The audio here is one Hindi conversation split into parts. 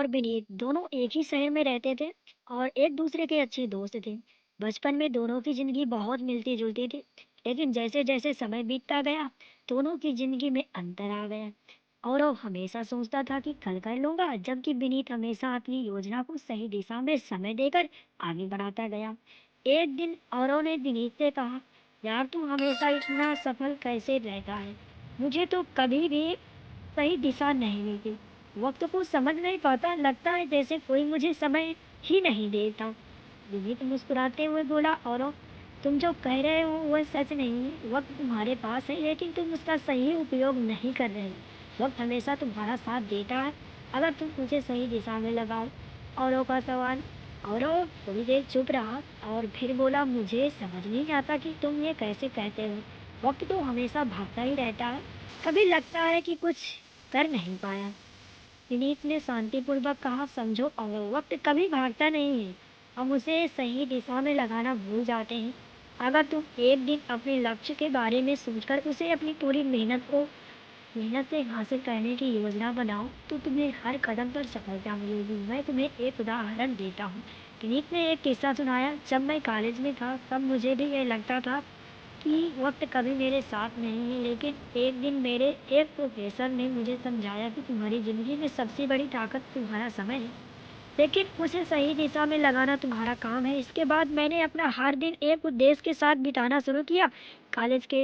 और विनीत दोनों एक ही शहर में रहते थे और एक दूसरे के अच्छे दोस्त थे। बचपन में दोनों की जिंदगी बहुत मिलती जुलती थी, लेकिन जैसे जैसे समय बीतता गया, दोनों की जिंदगी में अंतर आ गया। और वो हमेशा सोचता था कि कल कर लूंगा, जबकि विनीत हमेशा अपनी योजना को सही दिशा में समय देकर आगे बढ़ाता गया। एक दिन औरों ने विनीत से कहा, यार तू हमेशा इतना सफल कैसे रहता है? मुझे तो कभी भी सही दिशा नहीं मिलती। वक्त को समझ नहीं पाता, लगता है जैसे कोई मुझे समय ही नहीं देता। विनीत मुस्कुराते हुए बोला, और तुम जो कह रहे हो वह सच नहीं है। वक्त तुम्हारे पास है, लेकिन तुम उसका सही उपयोग नहीं कर रहे हो। वक्त हमेशा तुम्हारा साथ देता है, अगर तुम उसे सही दिशा में लगाओ। औरों का सवाल। औरों थोड़ी देर चुप रहा और फिर बोला, मुझे समझ नहीं आता कि तुम ये कैसे कहते हो। वक्त तो हमेशा भागता ही रहता है, कभी लगता है कि कुछ कर नहीं पाया। विनीत ने शांतिपूर्वक कहा, समझो अगर वक्त कभी भागता नहीं है, हम उसे सही दिशा में लगाना भूल जाते हैं। अगर तुम एक दिन अपने लक्ष्य के बारे में सोचकर उसे अपनी पूरी मेहनत से हासिल करने की योजना बनाओ, तो तुम्हें हर कदम पर सफलता मिलेगी। मैं तुम्हें एक उदाहरण देता हूँ। विनीत ने एक किस्सा सुनाया, जब मैं कॉलेज में था तब मुझे भी ये लगता था कि वक्त कभी मेरे साथ नहीं है, लेकिन एक दिन मेरे एक प्रोफेसर ने मुझे समझाया कि तुम्हारी जिंदगी में सबसे बड़ी ताकत तुम्हारा समय है, लेकिन उसे सही दिशा में लगाना तुम्हारा काम है। इसके बाद मैंने अपना हर दिन एक उद्देश्य के साथ बिताना शुरू किया। कॉलेज के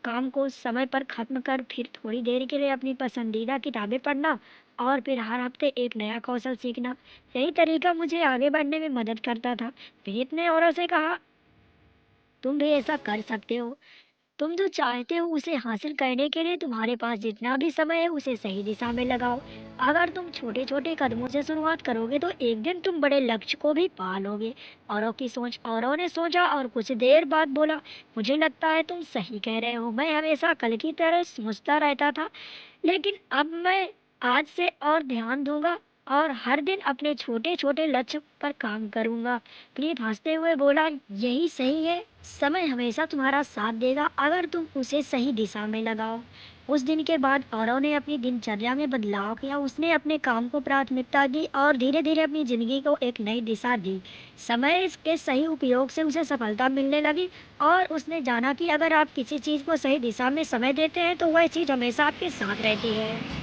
काम को समय पर खत्म कर फिर थोड़ी देर के लिए अपनी पसंदीदा किताबें पढ़ना और फिर हर हफ्ते एक नया कौशल सीखना। यही तरीका मुझे आगे बढ़ने में मदद करता था। विनीत ने औरों से कहा, तुम भी ऐसा कर सकते हो। तुम जो चाहते हो उसे हासिल करने के लिए तुम्हारे पास जितना भी समय है उसे सही दिशा में लगाओ। अगर तुम छोटे छोटे कदमों से शुरुआत करोगे तो एक दिन तुम बड़े लक्ष्य को भी पा लोगे। औरों ने सोचा और कुछ देर बाद बोला, मुझे लगता है तुम सही कह रहे हो। मैं हमेशा कल की तरह सोचता रहता था, लेकिन अब मैं आज से और ध्यान दूंगा और हर दिन अपने छोटे छोटे लक्ष्य पर काम करूंगा। प्रीत हंसते हुए बोला, यही सही है। समय हमेशा तुम्हारा साथ देगा, अगर तुम उसे सही दिशा में लगाओ। उस दिन के बाद औरव ने अपनी दिनचर्या में बदलाव किया। उसने अपने काम को प्राथमिकता दी और धीरे धीरे अपनी जिंदगी को एक नई दिशा दी। समय के सही उपयोग से उसे सफलता मिलने लगी और उसने जाना कि अगर आप किसी चीज को सही दिशा में समय देते हैं तो वह चीज हमेशा आपके साथ रहती है।